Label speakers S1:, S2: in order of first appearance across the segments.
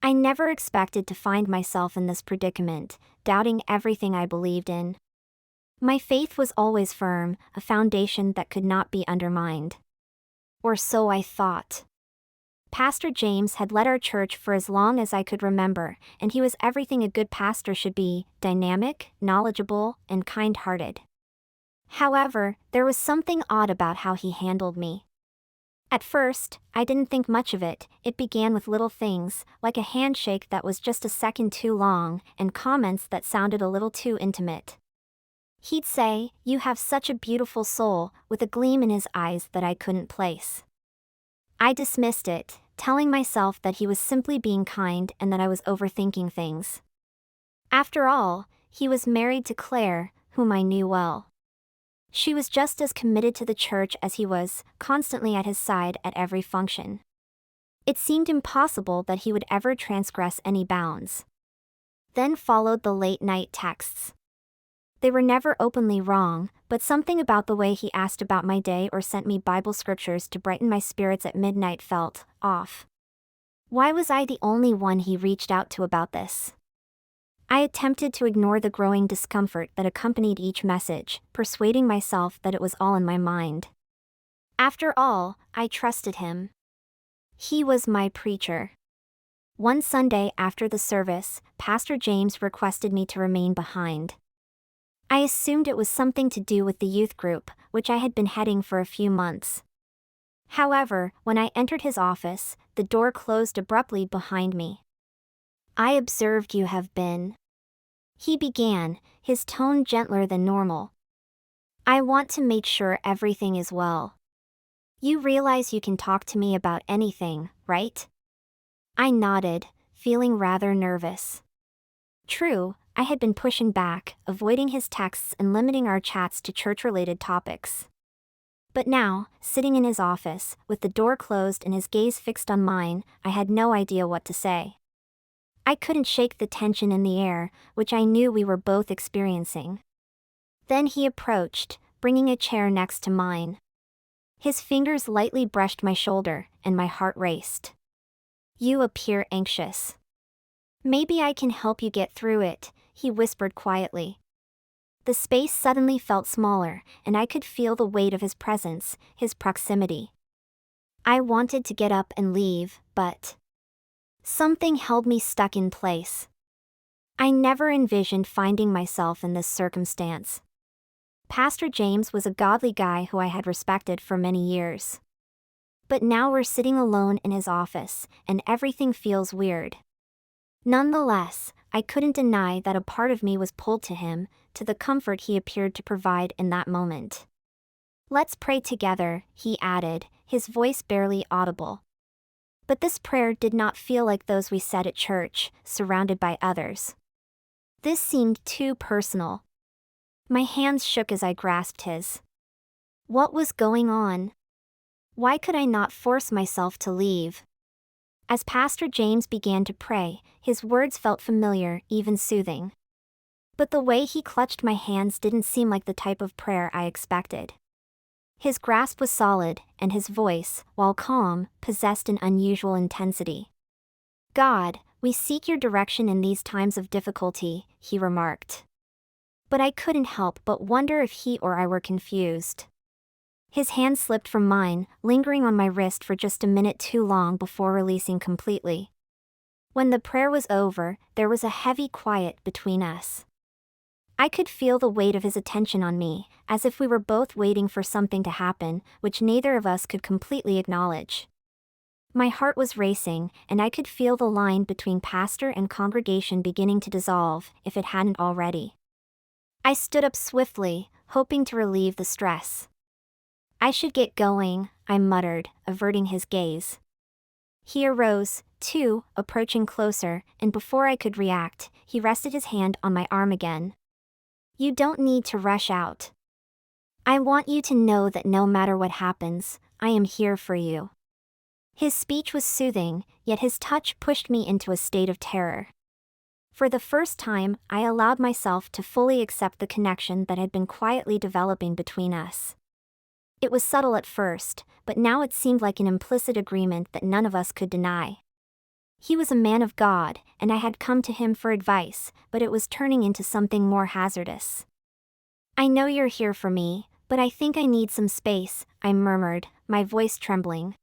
S1: I never expected to find myself in this predicament, doubting everything I believed in. My faith was always firm, a foundation that could not be undermined. Or so I thought. Pastor James had led our church for as long as I could remember, and he was everything a good pastor should be: dynamic, knowledgeable, and kind-hearted. However, there was something odd about how he handled me. At first, I didn't think much of it. It began with little things, like a handshake that was just a second too long, and comments that sounded a little too intimate. He'd say, "You have such a beautiful soul," with a gleam in his eyes that I couldn't place. I dismissed it, telling myself that he was simply being kind and that I was overthinking things. After all, he was married to Claire, whom I knew well. She was just as committed to the church as he was, constantly at his side at every function. It seemed impossible that he would ever transgress any bounds. Then followed the late-night texts. They were never openly wrong, but something about the way he asked about my day or sent me Bible scriptures to brighten my spirits at midnight felt off. Why was I the only one he reached out to about this? I attempted to ignore the growing discomfort that accompanied each message, persuading myself that it was all in my mind. After all, I trusted him. He was my preacher. One Sunday after the service, Pastor James requested me to remain behind. I assumed it was something to do with the youth group, which I had been heading for a few months. However, when I entered his office, the door closed abruptly behind me. "I observed you have been," he began, his tone gentler than normal. "I want to make sure everything is well. You realize you can talk to me about anything, right?" I nodded, feeling rather nervous. True, I had been pushing back, avoiding his texts and limiting our chats to church-related topics. But now, sitting in his office, with the door closed and his gaze fixed on mine, I had no idea what to say. I couldn't shake the tension in the air, which I knew we were both experiencing. Then he approached, bringing a chair next to mine. His fingers lightly brushed my shoulder, and my heart raced. "You appear anxious. Maybe I can help you get through it," he whispered quietly. The space suddenly felt smaller, and I could feel the weight of his presence, his proximity. I wanted to get up and leave, but something held me stuck in place. I never envisioned finding myself in this circumstance. Pastor James was a godly guy who I had respected for many years. But now we're sitting alone in his office, and everything feels weird. Nonetheless, I couldn't deny that a part of me was pulled to him, to the comfort he appeared to provide in that moment. "Let's pray together," he added, his voice barely audible. But this prayer did not feel like those we said at church, surrounded by others. This seemed too personal. My hands shook as I grasped his. What was going on? Why could I not force myself to leave? As Pastor James began to pray, his words felt familiar, even soothing. But the way he clutched my hands didn't seem like the type of prayer I expected. His grasp was solid, and his voice, while calm, possessed an unusual intensity. "God, we seek your direction in these times of difficulty," he remarked. But I couldn't help but wonder if he or I were confused. His hand slipped from mine, lingering on my wrist for just a minute too long before releasing completely. When the prayer was over, there was a heavy quiet between us. I could feel the weight of his attention on me, as if we were both waiting for something to happen, which neither of us could completely acknowledge. My heart was racing, and I could feel the line between pastor and congregation beginning to dissolve, if it hadn't already. I stood up swiftly, hoping to relieve the stress. "I should get going," I muttered, averting his gaze. He arose, too, approaching closer, and before I could react, he rested his hand on my arm again. "You don't need to rush out. I want you to know that no matter what happens, I am here for you." His speech was soothing, yet his touch pushed me into a state of terror. For the first time, I allowed myself to fully accept the connection that had been quietly developing between us. It was subtle at first, but now it seemed like an implicit agreement that none of us could deny. He was a man of God, and I had come to him for advice, but it was turning into something more hazardous. "I know you're here for me, but I think I need some space," I murmured, my voice trembling.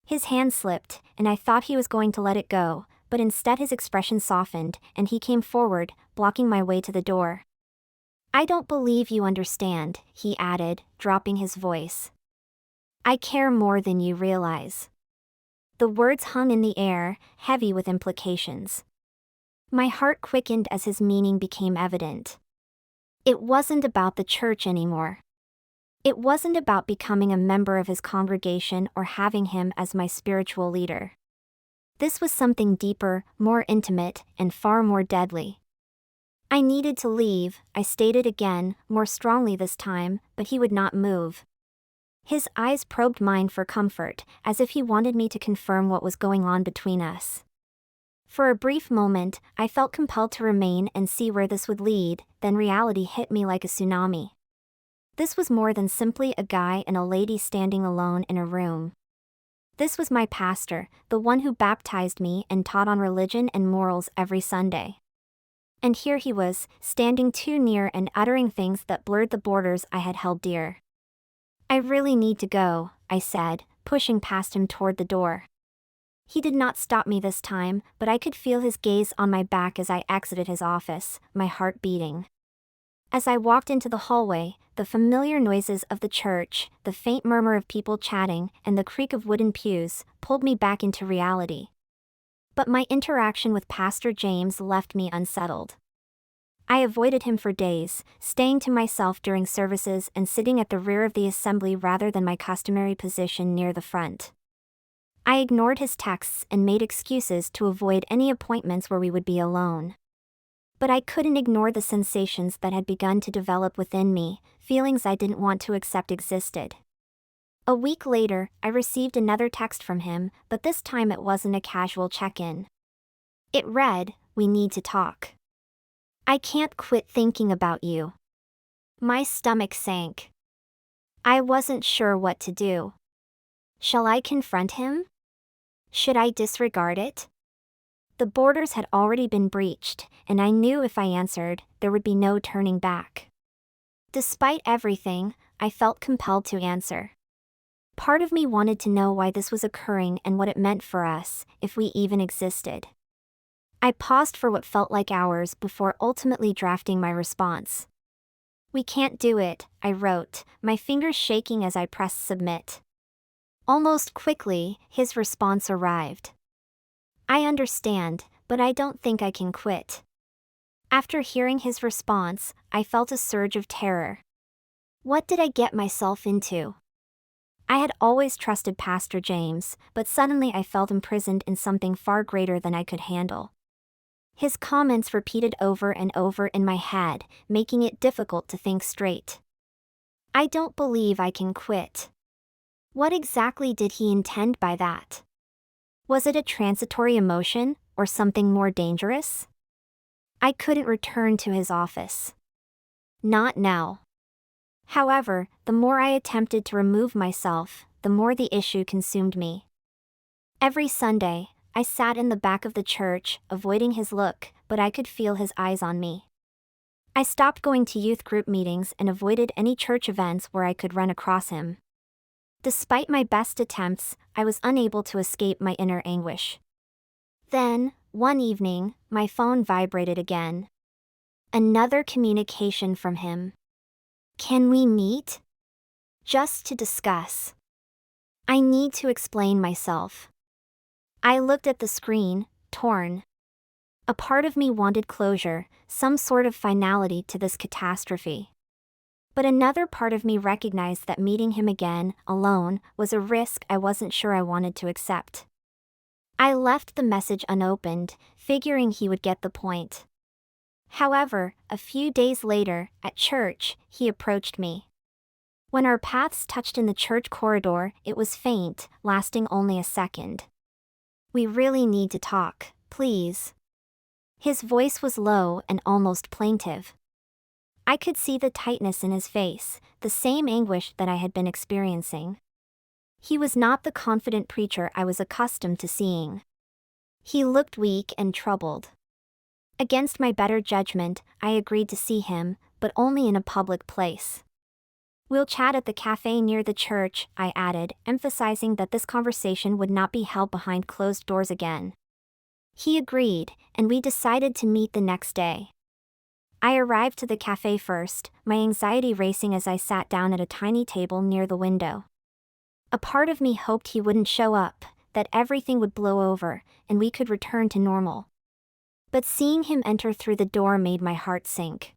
S1: His hand slipped, and I thought he was going to let it go, but instead his expression softened, and he came forward, blocking my way to the door. "I don't believe you understand," he added, dropping his voice. "I care more than you realize." The words hung in the air, heavy with implications. My heart quickened as his meaning became evident. It wasn't about the church anymore. It wasn't about becoming a member of his congregation or having him as my spiritual leader. This was something deeper, more intimate, and far more deadly. I needed to leave, I stated again, more strongly this time, but he would not move. His eyes probed mine for comfort, as if he wanted me to confirm what was going on between us. For a brief moment, I felt compelled to remain and see where this would lead, then reality hit me like a tsunami. This was more than simply a guy and a lady standing alone in a room. This was my pastor, the one who baptized me and taught on religion and morals every Sunday. And here he was, standing too near and uttering things that blurred the borders I had held dear. "I really need to go," I said, pushing past him toward the door. He did not stop me this time, but I could feel his gaze on my back as I exited his office, my heart beating. As I walked into the hallway, the familiar noises of the church, the faint murmur of people chatting, and the creak of wooden pews, pulled me back into reality. But my interaction with Pastor James left me unsettled. I avoided him for days, staying to myself during services and sitting at the rear of the assembly rather than my customary position near the front. I ignored his texts and made excuses to avoid any appointments where we would be alone. But I couldn't ignore the sensations that had begun to develop within me, feelings I didn't want to accept existed. A week later, I received another text from him, but this time it wasn't a casual check-in. It read, "We need to talk. I can't quit thinking about you." My stomach sank. I wasn't sure what to do. Shall I confront him? Should I disregard it? The borders had already been breached, and I knew if I answered, there would be no turning back. Despite everything, I felt compelled to answer. Part of me wanted to know why this was occurring and what it meant for us, if we even existed. I paused for what felt like hours before ultimately drafting my response. "We can't do it," I wrote, my fingers shaking as I pressed submit. Almost quickly, his response arrived. "I understand, but I don't think I can quit." After hearing his response, I felt a surge of terror. What did I get myself into? I had always trusted Pastor James, but suddenly I felt imprisoned in something far greater than I could handle. His comments repeated over and over in my head, making it difficult to think straight. "I don't believe I can quit." What exactly did he intend by that? Was it a transitory emotion, or something more dangerous? I couldn't return to his office. Not now. However, the more I attempted to remove myself, the more the issue consumed me. Every Sunday, I sat in the back of the church, avoiding his look, but I could feel his eyes on me. I stopped going to youth group meetings and avoided any church events where I could run across him. Despite my best attempts, I was unable to escape my inner anguish. Then, one evening, my phone vibrated again. Another communication from him. "Can we meet? Just to discuss. I need to explain myself." I looked at the screen, torn. A part of me wanted closure, some sort of finality to this catastrophe. But another part of me recognized that meeting him again, alone, was a risk I wasn't sure I wanted to accept. I left the message unopened, figuring he would get the point. However, a few days later, at church, he approached me. When our paths touched in the church corridor, it was faint, lasting only a second. "We really need to talk, please." His voice was low and almost plaintive. I could see the tightness in his face, the same anguish that I had been experiencing. He was not the confident preacher I was accustomed to seeing. He looked weak and troubled. Against my better judgment, I agreed to see him, but only in a public place. "We'll chat at the cafe near the church," I added, emphasizing that this conversation would not be held behind closed doors again. He agreed, and we decided to meet the next day. I arrived to the cafe first, my anxiety racing as I sat down at a tiny table near the window. A part of me hoped he wouldn't show up, that everything would blow over, and we could return to normal. But seeing him enter through the door made my heart sink.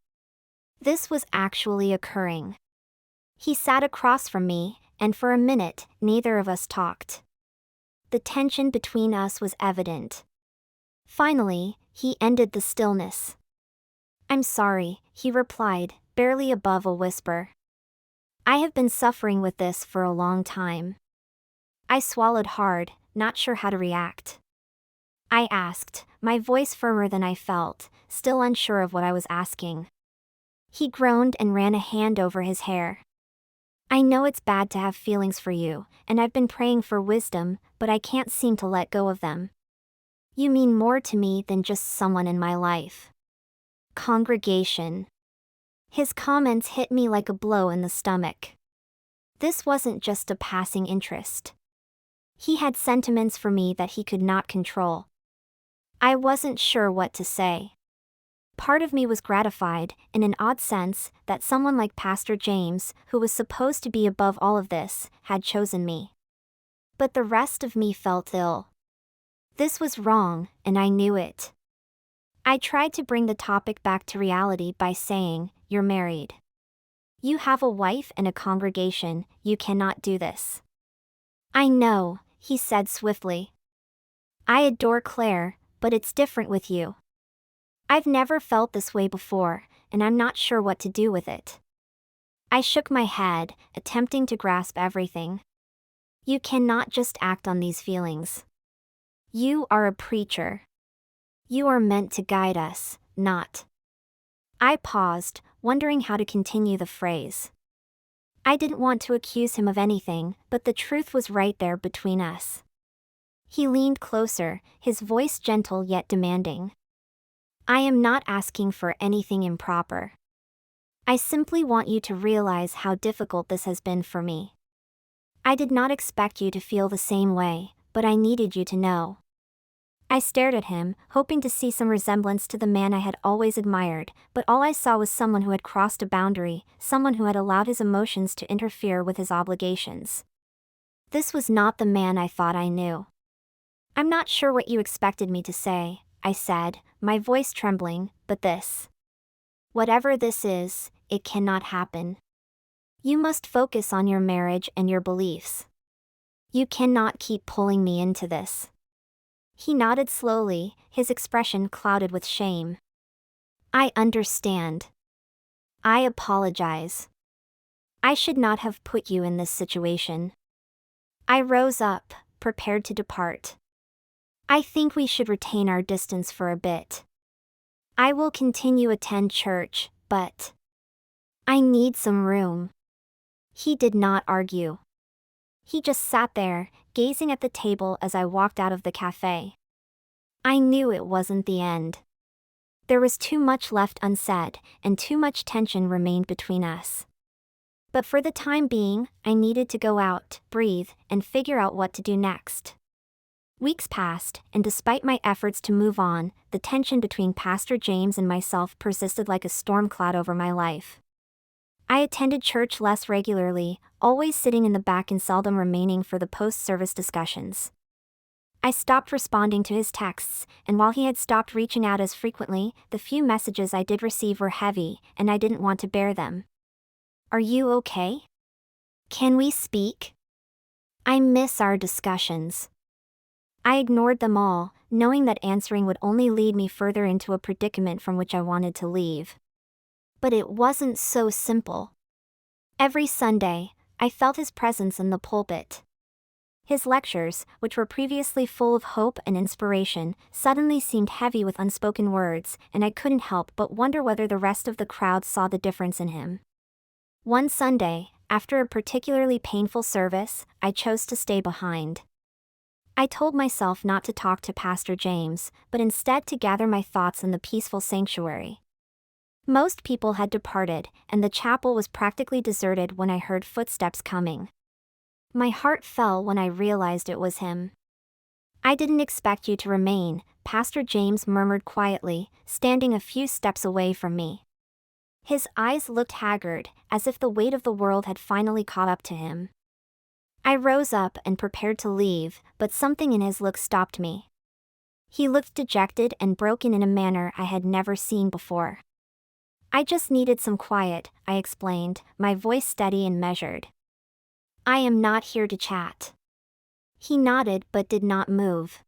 S1: This was actually occurring. He sat across from me, and for a minute, neither of us talked. The tension between us was evident. Finally, he ended the stillness. "I'm sorry," he replied, barely above a whisper. "I have been suffering with this for a long time." I swallowed hard, not sure how to react. I asked, my voice firmer than I felt, still unsure of what I was asking. He groaned and ran a hand over his hair. "I know it's bad to have feelings for you, and I've been praying for wisdom, but I can't seem to let go of them. You mean more to me than just someone in my life." Congregation. His comments hit me like a blow in the stomach. This wasn't just a passing interest. He had sentiments for me that he could not control. I wasn't sure what to say. Part of me was gratified, in an odd sense, that someone like Pastor James, who was supposed to be above all of this, had chosen me. But the rest of me felt ill. This was wrong, and I knew it. I tried to bring the topic back to reality by saying, "You're married. You have a wife and a congregation, you cannot do this." "I know," he said swiftly. "I adore Claire, but it's different with you. I've never felt this way before, and I'm not sure what to do with it." I shook my head, attempting to grasp everything. "You cannot just act on these feelings. You are a preacher. You are meant to guide us, not." I paused, wondering how to continue the phrase. I didn't want to accuse him of anything, but the truth was right there between us. He leaned closer, his voice gentle yet demanding. "I am not asking for anything improper. I simply want you to realize how difficult this has been for me. I did not expect you to feel the same way, but I needed you to know." I stared at him, hoping to see some resemblance to the man I had always admired, but all I saw was someone who had crossed a boundary, someone who had allowed his emotions to interfere with his obligations. This was not the man I thought I knew. "I'm not sure what you expected me to say," I said, my voice trembling, "but this. Whatever this is, it cannot happen. You must focus on your marriage and your beliefs. You cannot keep pulling me into this." He nodded slowly, his expression clouded with shame. "I understand. I apologize. I should not have put you in this situation." I rose up, prepared to depart. "I think we should retain our distance for a bit. I will continue attend church, but I need some room." He did not argue. He just sat there, gazing at the table as I walked out of the cafe. I knew it wasn't the end. There was too much left unsaid, and too much tension remained between us. But for the time being, I needed to go out, breathe, and figure out what to do next. Weeks passed, and despite my efforts to move on, the tension between Pastor James and myself persisted like a storm cloud over my life. I attended church less regularly, always sitting in the back and seldom remaining for the post-service discussions. I stopped responding to his texts, and while he had stopped reaching out as frequently, the few messages I did receive were heavy, and I didn't want to bear them. "Are you okay? Can we speak? I miss our discussions." I ignored them all, knowing that answering would only lead me further into a predicament from which I wanted to leave. But it wasn't so simple. Every Sunday, I felt his presence in the pulpit. His lectures, which were previously full of hope and inspiration, suddenly seemed heavy with unspoken words, and I couldn't help but wonder whether the rest of the crowd saw the difference in him. One Sunday, after a particularly painful service, I chose to stay behind. I told myself not to talk to Pastor James, but instead to gather my thoughts in the peaceful sanctuary. Most people had departed, and the chapel was practically deserted when I heard footsteps coming. My heart fell when I realized it was him. "I didn't expect you to remain," Pastor James murmured quietly, standing a few steps away from me. His eyes looked haggard, as if the weight of the world had finally caught up to him. I rose up and prepared to leave, but something in his look stopped me. He looked dejected and broken in a manner I had never seen before. "I just needed some quiet," I explained, my voice steady and measured. "I am not here to chat." He nodded but did not move.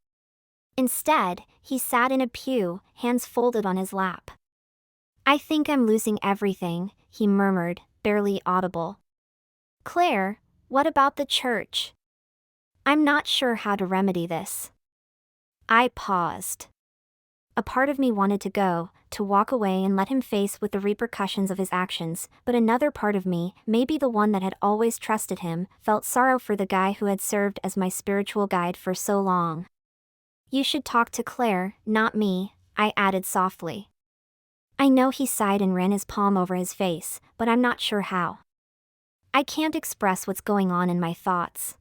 S1: Instead, he sat in a pew, hands folded on his lap. "I think I'm losing everything," he murmured, barely audible. "Claire, what about the church? I'm not sure how to remedy this." I paused. A part of me wanted to go, to walk away and let him face with the repercussions of his actions, but another part of me, maybe the one that had always trusted him, felt sorrow for the guy who had served as my spiritual guide for so long. "You should talk to Claire, not me," I added softly. I know he sighed and ran his palm over his face, but I'm not sure how. I can't express what's going on in my thoughts.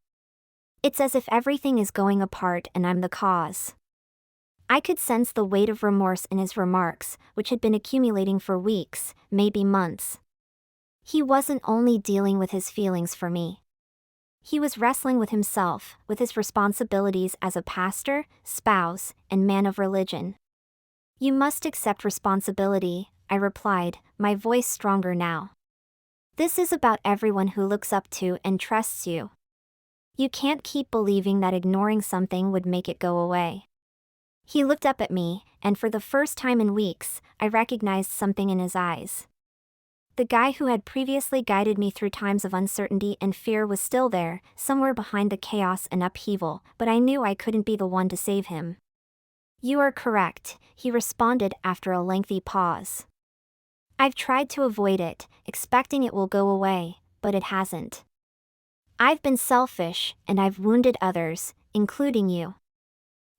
S1: It's as if everything is going apart and I'm the cause. I could sense the weight of remorse in his remarks, which had been accumulating for weeks, maybe months. He wasn't only dealing with his feelings for me. He was wrestling with himself, with his responsibilities as a pastor, spouse, and man of religion. "You must accept responsibility," I replied, my voice stronger now. "This is about everyone who looks up to and trusts you. You can't keep believing that ignoring something would make it go away." He looked up at me, and for the first time in weeks, I recognized something in his eyes. The guy who had previously guided me through times of uncertainty and fear was still there, somewhere behind the chaos and upheaval, but I knew I couldn't be the one to save him. "You are correct," he responded after a lengthy pause. "I've tried to avoid it, expecting it will go away, but it hasn't. I've been selfish, and I've wounded others, including you."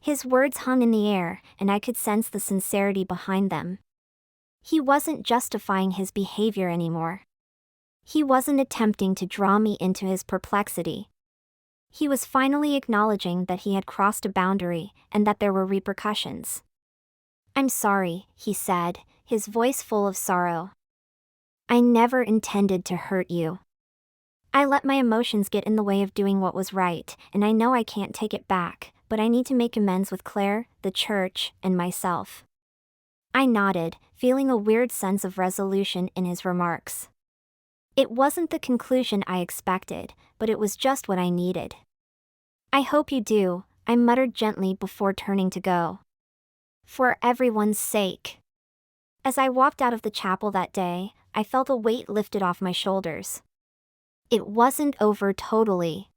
S1: His words hung in the air, and I could sense the sincerity behind them. He wasn't justifying his behavior anymore. He wasn't attempting to draw me into his perplexity. He was finally acknowledging that he had crossed a boundary, and that there were repercussions. "I'm sorry," he said, his voice full of sorrow. "I never intended to hurt you. I let my emotions get in the way of doing what was right, and I know I can't take it back, but I need to make amends with Claire, the church, and myself." I nodded, feeling a weird sense of resolution in his remarks. It wasn't the conclusion I expected, but it was just what I needed. "I hope you do," I muttered gently before turning to go. "For everyone's sake." As I walked out of the chapel that day, I felt a weight lifted off my shoulders. It wasn't over totally.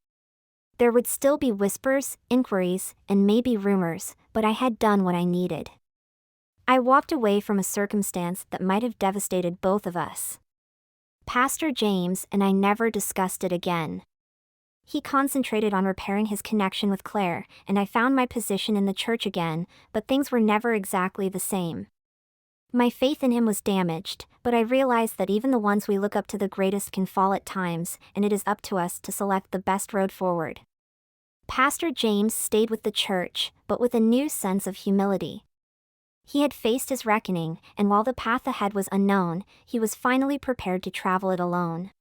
S1: There would still be whispers, inquiries, and maybe rumors, but I had done what I needed. I walked away from a circumstance that might have devastated both of us. Pastor James and I never discussed it again. He concentrated on repairing his connection with Claire, and I found my position in the church again, but things were never exactly the same. My faith in him was damaged, but I realized that even the ones we look up to the greatest can fall at times, and it is up to us to select the best road forward. Pastor James stayed with the church, but with a new sense of humility. He had faced his reckoning, and while the path ahead was unknown, he was finally prepared to travel it alone.